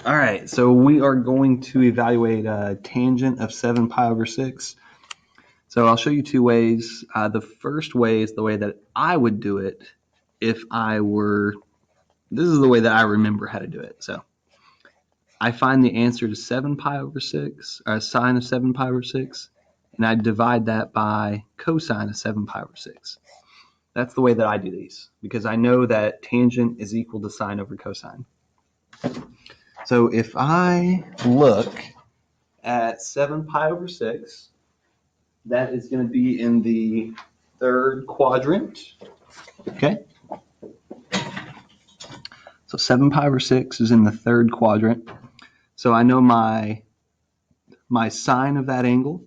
All right, so we are going to evaluate a tangent of 7 pi over 6. So I'll show you two ways. The first way is the way that I would do it if I were, this is the way that I remember how to do it. So I find the answer to 7 pi over 6, or sine of 7 pi over 6, and I divide that by cosine of 7 pi over 6. That's the way that I do these, because I know that tangent is equal to sine over cosine. So if I look at 7 pi over 6, that is going to be in the third quadrant. Okay. So 7 pi over 6 is in the third quadrant. So I know my sine of that angle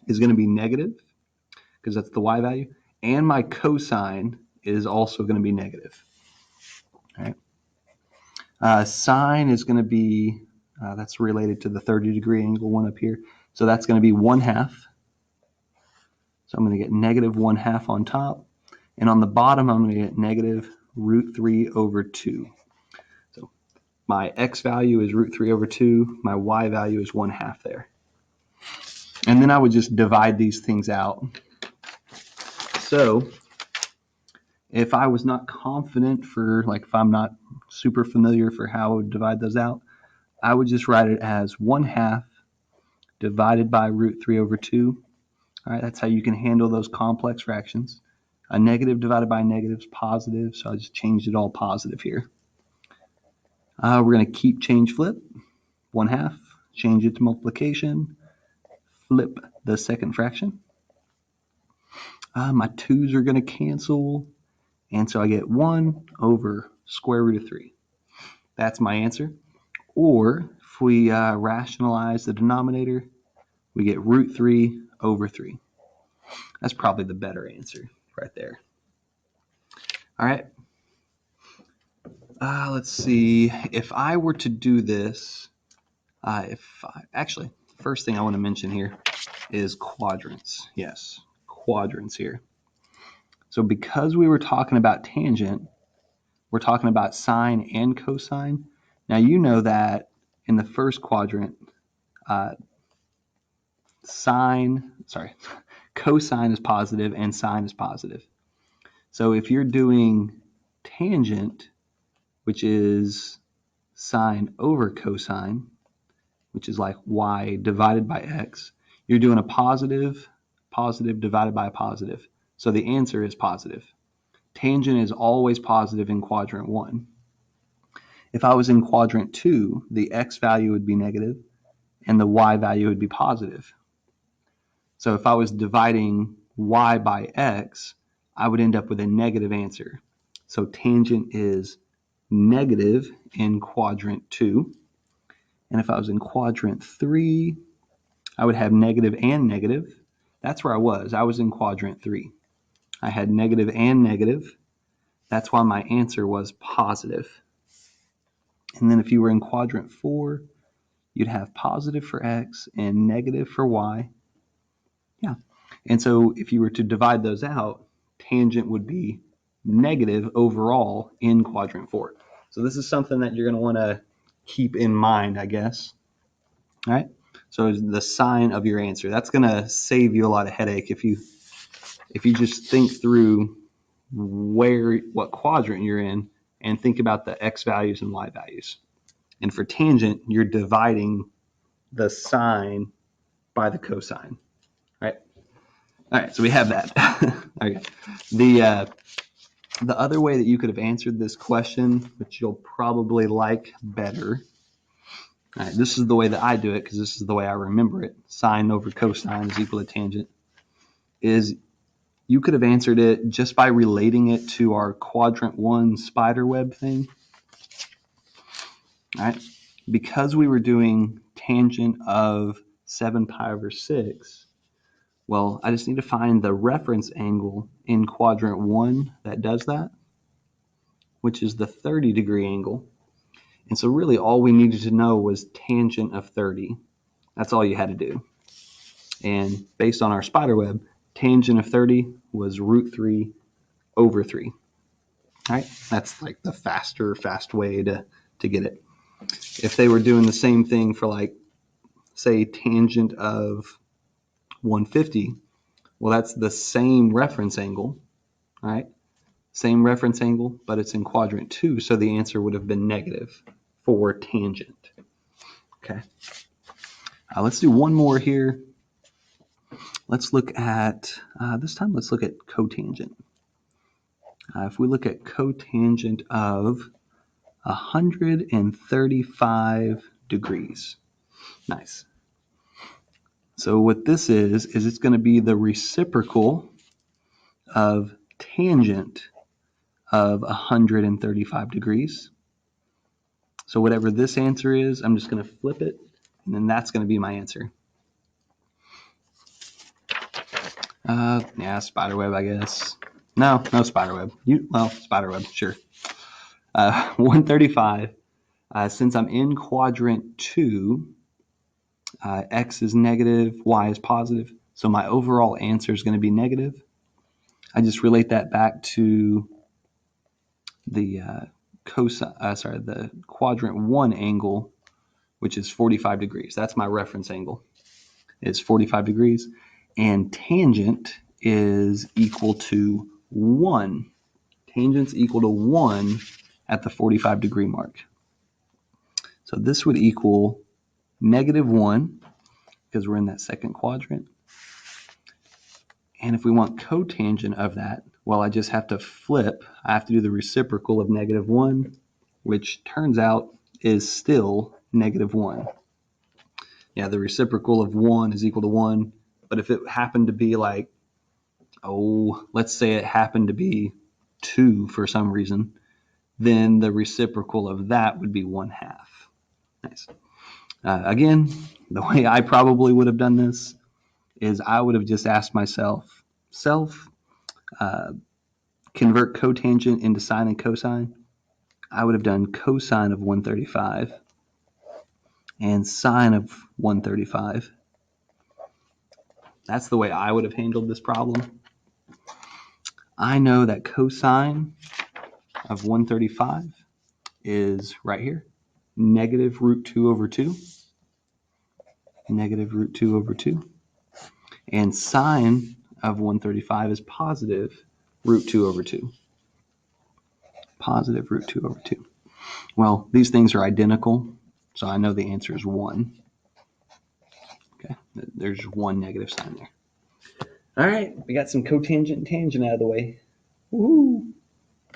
is going to be negative, because that's the y value, and my cosine is also going to be negative. All right. Sine is going to be, that's related to the 30-degree angle one up here. So that's going to be 1/2. So I'm going to get negative 1/2 on top. And on the bottom, I'm going to get negative root 3 over 2. So my x value is root 3 over 2. My y value is 1/2 there. And then I would just divide these things out. So if I was not confident for, like, if I'm not super familiar for how I would divide those out, I would just write it as 1/2 divided by root 3 over 2. All right, that's how you can handle those complex fractions. A negative divided by a negative is positive, so I just changed it all positive here. We're going to keep change flip, 1/2, change it to multiplication, flip the second fraction. My 2's are going to cancel, and so I get 1 over square root of 3. That's my answer. Or if we rationalize the denominator, we get root 3 over 3. That's probably the better answer right there. All right. Let's see. If I were to do this, actually, first thing I want to mention here is quadrants. Yes, quadrants here. So because we were talking about tangent, we're talking about sine and cosine. Now you know that in the first quadrant, cosine is positive and sine is positive. So if you're doing tangent, which is sine over cosine, which is like y divided by x, you're doing a positive divided by a positive. So the answer is positive. Tangent is always positive in quadrant 1. If I was in quadrant 2, the x value would be negative and the y value would be positive. So if I was dividing y by x, I would end up with a negative answer. So tangent is negative in quadrant 2. And if I was in quadrant 3, I would have negative and negative. That's where I was. I was in quadrant 3. I had negative and negative. That's why my answer was positive. And then if you were in quadrant 4, you'd have positive for x and negative for y. Yeah. And so if you were to divide those out, tangent would be negative overall in quadrant 4. So this is something that you're going to want to keep in mind, I guess. All right. So the sign of your answer. That's going to save you a lot of headache if you just think through what quadrant you're in and think about the x values and y values. And for tangent, you're dividing the sine by the cosine. All right, so we have that. Okay. The other way that you could have answered this question, which you'll probably like better, all right, this is the way that I do it because this is the way I remember it. Sine over cosine is equal to tangent. Is you could have answered it just by relating it to our quadrant 1 spider web thing. All right, because we were doing tangent of 7 pi over 6, well, I just need to find the reference angle in quadrant 1 that does that, which is the 30-degree angle. And so really all we needed to know was tangent of 30. That's all you had to do. And based on our spider web, tangent of 30 was root 3 over 3. All right, that's like the fast way to get it. If they were doing the same thing for, like, say, tangent of 150, well, that's the same reference angle, right? Same reference angle, but it's in quadrant 2, so the answer would have been negative for tangent. Okay. Let's do one more here. Let's look at, this time let's look at cotangent. If we look at cotangent of 135 degrees. Nice. So what this is it's going to be the reciprocal of tangent of 135 degrees. So whatever this answer is, I'm just going to flip it, and then that's going to be my answer. Yeah, spiderweb, I guess. No spiderweb. Spiderweb, sure. 135. Since I'm in quadrant 2, x is negative, y is positive, so my overall answer is going to be negative. I just relate that back to the the quadrant 1 angle, which is 45 degrees. That's my reference angle. It's 45 degrees, and tangent is equal to 1. Tangent's equal to 1 at the 45 degree mark. So this would equal negative 1 because we're in that second quadrant. And if we want cotangent of that, well, I just have to flip. I have to do the reciprocal of negative 1, which turns out is still negative 1. Yeah, the reciprocal of 1 is equal to 1. But if it happened to be like, let's say it happened to be 2 for some reason, then the reciprocal of that would be 1/2. Nice. Again, the way I probably would have done this is I would have just asked myself, convert cotangent into sine and cosine. I would have done cosine of 135 and sine of 135. That's the way I would have handled this problem. I know that cosine of 135 is right here, negative root 2 over 2. Negative root 2 over 2. And sine of 135 is positive root 2 over 2. Positive root 2 over 2. Well, these things are identical, so I know the answer is 1. Okay, there's one negative sign there. All right, we got some cotangent and tangent out of the way. Woohoo!